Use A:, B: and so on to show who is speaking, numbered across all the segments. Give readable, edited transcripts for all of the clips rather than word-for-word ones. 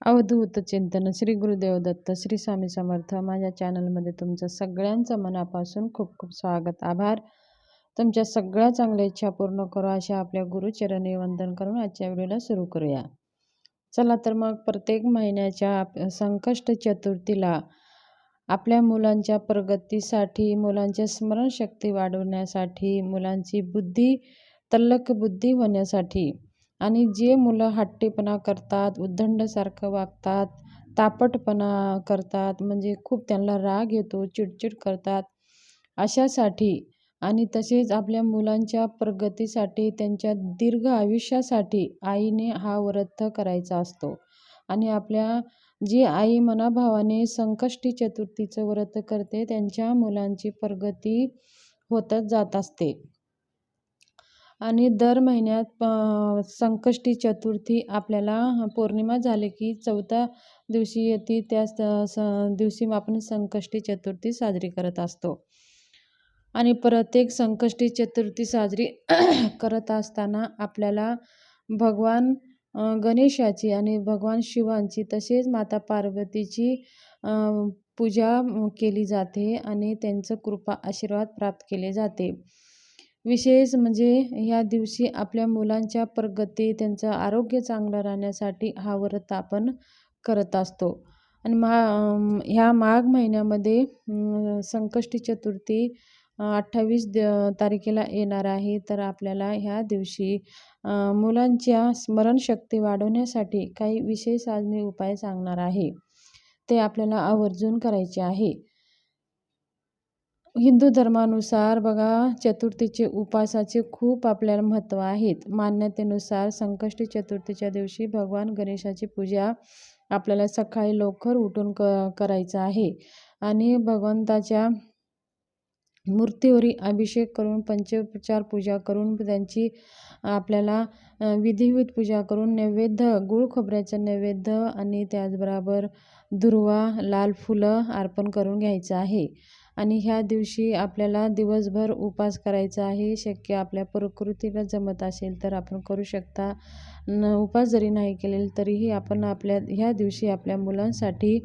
A: अवधूत चिंतन श्री गुरुदेव दत्त श्री स्वामी समर्थ. माझ्या चॅनलमध्ये तुमचं सगळ्यांचं मनापासून खूप खूप स्वागत, आभार. तुमच्या सगळ्या चांगल्या इच्छा पूर्ण करू अशा आपल्या गुरुचरणी वंदन करून आजच्या व्हिडिओला सुरू करूया. चला तर मग प्रत्येक महिन्याच्या संकष्ट चतुर्थीला आपल्या मुलांच्या प्रगतीसाठी, मुलांच्या स्मरणशक्ती वाढवण्यासाठी, मुलांची तल्लख बुद्धी होण्यासाठी आणि जे मुलं हट्टीपणा करतात, उद्धंडसारखं वागतात, तापटपणा करतात, म्हणजे खूप त्यांना राग येतो, चिडचिड करतात, अशासाठी आणि तसेच आपल्या मुलांच्या प्रगतीसाठी, त्यांच्या दीर्घ आयुष्यासाठी आईने हा व्रत करायचा असतो. आणि जी आई मनाभावाने संकष्टी चतुर्थीचं व्रत करते, त्यांच्या मुलांची प्रगती होतच जात असते. आणि दर महिन्यात संकष्टी चतुर्थी आपल्याला पौर्णिमा झाली की 4थ्या दिवशी येते, त्याच दिवशी आपण संकष्टी चतुर्थी साजरी करत असतो. आणि प्रत्येक संकष्टी चतुर्थी साजरी करत असताना आपल्याला भगवान गणेशाची आणि भगवान शिवांची तसेच माता पार्वतीची पूजा केली जाते आणि त्यांचं कृपा आशीर्वाद प्राप्त केले जाते. विशेष म्हणजे ह्या दिवशी आपल्या मुलांच्या प्रगती, त्यांचं आरोग्य चांगलं राहण्यासाठी हा व्रत आपण करत असतो. आणि ह्या माघ महिन्यामध्ये संकष्टी चतुर्थी 28 तारखेला येणार आहे. तर आपल्याला ह्या दिवशी मुलांच्या स्मरणशक्ती वाढवण्यासाठी काही विशेष आज मी उपाय सांगणार आहे, ते आपल्याला आवर्जून करायचे आहे. हिंदू धर्मानुसार बघा, चतुर्थीचे उपवासाचे खूप आपल्याला महत्त्व आहेत. मान्यतेनुसार संकष्टी चतुर्थीच्या दिवशी भगवान गणेशाची पूजा आपल्याला सकाळी लवकर उठून करायचं आहे आणि भगवंताच्या मूर्तीवरील अभिषेक करून, पंचोपचार पूजा करून, त्यांची आपल्याला विधिवत पूजा करून नैवेद्य, गूळ खोबऱ्याचं नैवेद्य आणि त्याचबरोबर दुर्वा, लाल फुलं अर्पण करून घ्यायचं आहे. आणि ह्या दिवशी आपल्याला दिवसभर उपवास करायचा आहे. शक्य आपल्या प्रकृतीला जमत असेल तर आपण करू शकता. उपवास जरी नाही केलेला तरीही आपण ह्या दिवशी आपल्या मुलांसाठी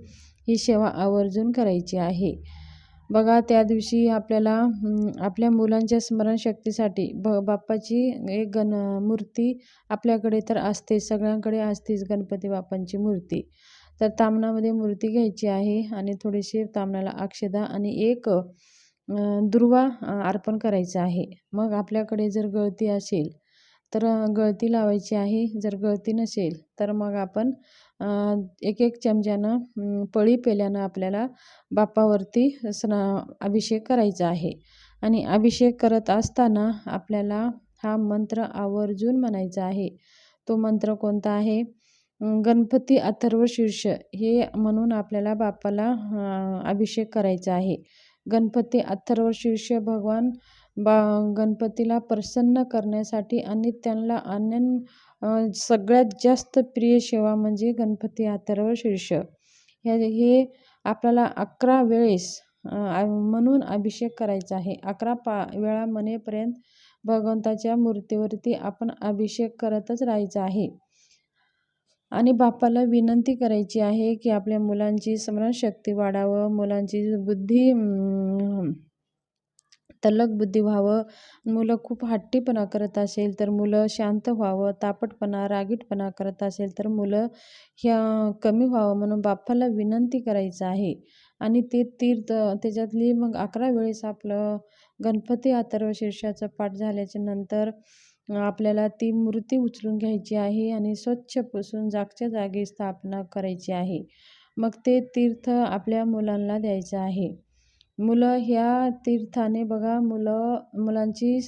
A: ही सेवा आवर्जून करायची आहे. बघा, त्या दिवशी आपल्याला आपल्या मुलांच्या स्मरणशक्तीसाठी बाप्पाची एक मूर्ती आपल्याकडे तर असते, सगळ्यांकडे असतेच गणपती बाप्पांची मूर्ती. तर ताम्हणामध्ये मूर्ती घ्यायची आहे आणि थोडीशी ताम्हणाला अक्षदा आणि एक दुर्वा अर्पण करायचा आहे. मग आपल्याकडे जर गळती असेल तर गळती लावायची आहे. जर गळती नसेल तर मग आपण एक चमच्यानं पळी पेल्यानं आपल्याला बाप्पावरती अभिषेक करायचा आहे. आणि अभिषेक करत असताना आपल्याला हा मंत्र आवर्जून म्हणायचा आहे. तो मंत्र कोणता आहे? गणपती अथर्व शीर्ष हे म्हणून आपल्याला बाप्पाला अभिषेक करायचा आहे. गणपती अथर्व शीर्ष भगवान गणपतीला प्रसन्न करण्यासाठी आणि त्यांना सगळ्यात जास्त प्रिय सेवा म्हणजे गणपती अथर्व शीर्ष हे आपल्याला 11 वेळेस म्हणून अभिषेक करायचा आहे. 11 वेळा म्हणेपर्यंत भगवंताच्या मूर्तीवरती आपण अभिषेक करतच राहायचा आहे. आणि बाप्पाला विनंती करायची आहे की आपल्या मुलांची स्मरणशक्ती वाढावं, मुलांची तल्लख बुद्धी व्हावं. मुलं खूप हट्टीपणा करत असेल तर मुलं शांत व्हावं, तापटपणा, रागीटपणा करत असेल तर मुलं कमी व्हावं म्हणून बाप्पाला विनंती करायचं आहे. आणि ते तीर्थ त्याच्यातली मग 11 वेळेस आपलं गणपती अथर्व शीर्षाचं पाठ झाल्याच्या नंतर आपल्याला ती मूर्ती उचलून घ्यायची आहे आणि स्वच्छ पुसून जागच्या जागी स्थापना करायची आहे. मग ते तीर्थ आपल्या मुलांना द्यायचं आहे. मुलं ह्या तीर्थाने बघा, मुलांची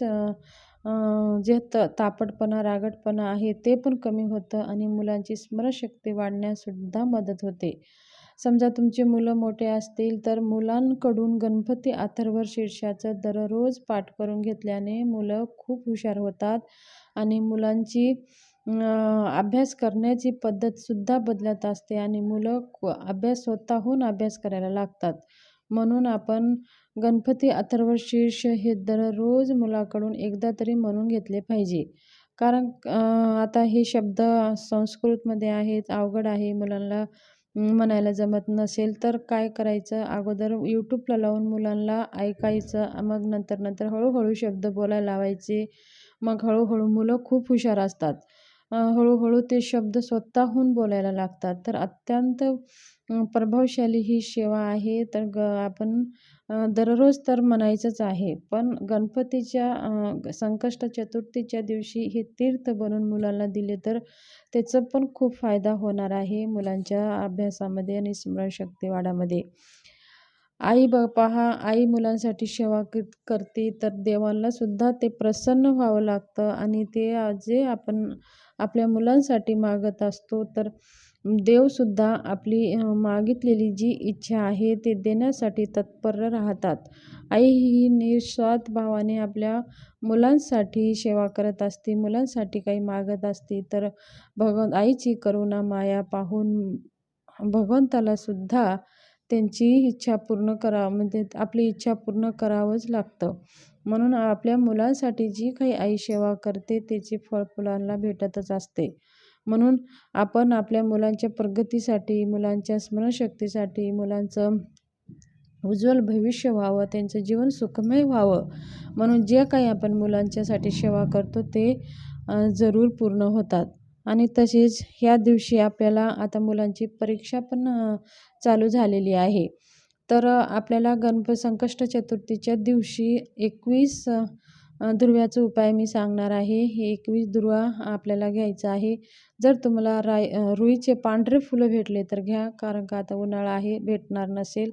A: जे तापटपणा, रागटपणा आहे ते पण कमी होतं आणि मुलांची स्मरणशक्ती वाढण्यासुद्धा मदत होते. समजा तुमचे मुलं मोठे असतील तर मुलांकडून गणपती अथर्व शीर्षाचं दररोज पाठ करून घेतल्याने मुलं खूप हुशार होतात आणि मुलांची अभ्यास करण्याची पद्धतसुद्धा बदलत असते आणि मुलं स्वतःहून अभ्यास करायला लागतात. म्हणून आपण गणपती अथर्व शीर्ष हे दररोज मुलाकडून एकदा तरी म्हणून घेतले पाहिजे. कारण आता हे शब्द संस्कृतमध्ये आहेत, अवघड आहे, मुलांना म्हणायला जमत नसेल तर काय करायचं, अगोदर यूट्यूबला लावून मुलांना ऐकायचं, मग नंतर हळूहळू शब्द बोलायला लावायचे. मग हळूहळू मुलं खूप हुशार असतात. हळूहळू ते शब्द स्वतःहून बोलायला लागतात. तर अत्यंत प्रभावशाली ही सेवा आहे. तर आपण दररोज तर म्हणायचंच आहे. पण गणपतीच्या संकष्ट चतुर्थीच्या दिवशी हे तीर्थ बनवून मुलांना दिले तर त्याचा पण खूप फायदा होणार आहे मुलांच्या अभ्यासामध्ये आणि स्मरणशक्ती वाढामध्ये. पहा, आई मुलांसाठी सेवा करते तर देवाला सुद्धा ते प्रसन्न व्हावं लागतं आणि ते जे आपण आपल्या मुलांसाठी मागत असतो तर देवसुद्धा आपली मागितलेली जी इच्छा आहे ते देण्यासाठी तत्पर राहतात. आई ही निस्वार्थ भावाने आपल्या मुलांसाठी सेवा करत असते, मुलांसाठी काही मागत असते. तर आईची करुणा माया पाहून भगवंताला सुद्धा त्यांची इच्छा पूर्ण म्हणजे आपली इच्छा पूर्ण करावंच लागतं. म्हणून आपल्या मुलांसाठी जी काही आई सेवा करते त्याचे फळ मुलांना भेटतच असते. म्हणून आपण आपल्या मुलांच्या प्रगतीसाठी, मुलांच्या स्मरणशक्तीसाठी, मुलांचं उज्ज्वल भविष्य व्हावं, त्यांचं जीवन सुखमय व्हावं म्हणून जे काही आपण मुलांच्यासाठी सेवा करतो ते जरूर पूर्ण होतात. आणि तसेच ह्या दिवशी आपल्याला आता मुलांची परीक्षा पण चालू झालेली आहे. तर आपल्याला संकष्ट चतुर्थीच्या दिवशी 21 दुर्व्याचा उपाय मी सांगणार आहे. हे 21 दुर्वा आपल्याला घ्यायचा आहे. जर तुम्हाला रुईचे पांढरे फुलं भेटले तर घ्या, कारण का आता उन्हाळा आहे, भेटणार नसेल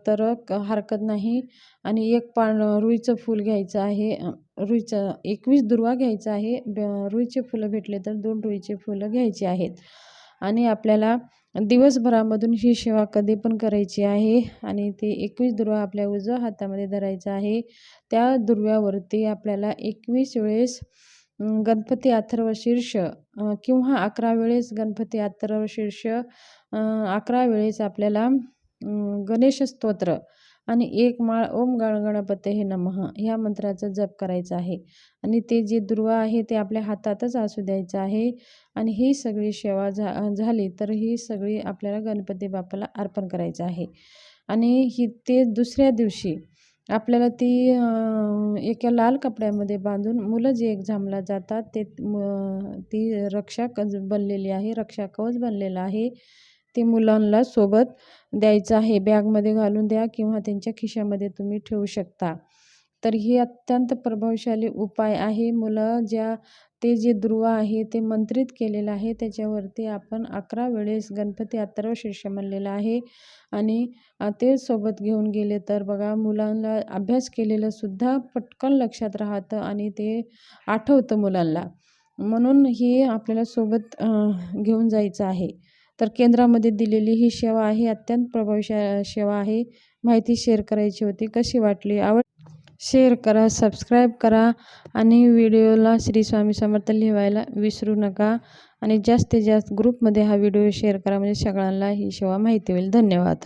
A: तर हरकत नाही. आणि एक रुईचं फूल घ्यायचं आहे. रुईचं 21 दुर्वा घ्यायचा आहे. रुईचे फुलं भेटले तर 2 रुईचे फुलं घ्यायचे आहेत. आणि आपल्याला दिवसभरामधून ही सेवा कधी पण करायची आहे. आणि ते 21 दुर्वा आपल्या उजव्या हातामध्ये धरायचा आहे. त्या दुर्व्यावरती आपल्याला 21 वेळेस गणपती अथर्वशीर्ष किंवा 11 वेळेस गणपती अथर्वशीर्ष, 11 वेळेस आपल्याला गणेश स्तोत्र आणि 1 माळ ओम गणपतये नमः ह्या मंत्राचा जप करायचा आहे. आणि ते जे दुर्वा आहे ते आपल्या हातातच असू द्यायचं आहे. आणि ही सगळी सेवा झाली तर ही सगळी आपल्याला गणपती बाप्पाला अर्पण करायचं आहे. आणि ते दुसऱ्या दिवशी आपल्याला ती एका लाल कपड्यामध्ये बांधून मुलं जे एक्झामला जातात ती रक्षा बनलेली आहे, रक्षा कवच बनलेलं आहे, ते मुलांना सोबत द्यायचं आहे. बॅगमध्ये घालून द्या किंवा त्यांच्या खिशामध्ये तुम्ही ठेवू शकता. तर ही अत्यंत प्रभावशाली उपाय आहे. ते जे दुर्वा आहे ते मंत्रित केलेलं आहे, त्याच्यावरती आपण 11 वेळेस गणपती अथर्वशीर्ष म्हणलेलं आहे. आणि ते सोबत घेऊन गेले तर बघा मुलांना अभ्यास केलेलं सुद्धा पटकन लक्षात राहतं आणि ते आठवतं मुलांना. म्हणून ही आपल्याला सोबत घेऊन जायचं आहे. तर केंद्रामध्ये दिलेली ही सेवा आहे, अत्यंत प्रभावी सेवा आहे. माहिती शेअर करायची होती. कशी वाटली? शेअर करा, सबस्क्राईब करा आणि व्हिडिओला श्री स्वामी समर्थ लिहायला विसरू नका. आणि जास्तीत जास्त ग्रुपमध्ये हा व्हिडिओ शेअर करा म्हणजे सगळ्यांना ही सेवा माहिती होईल. धन्यवाद.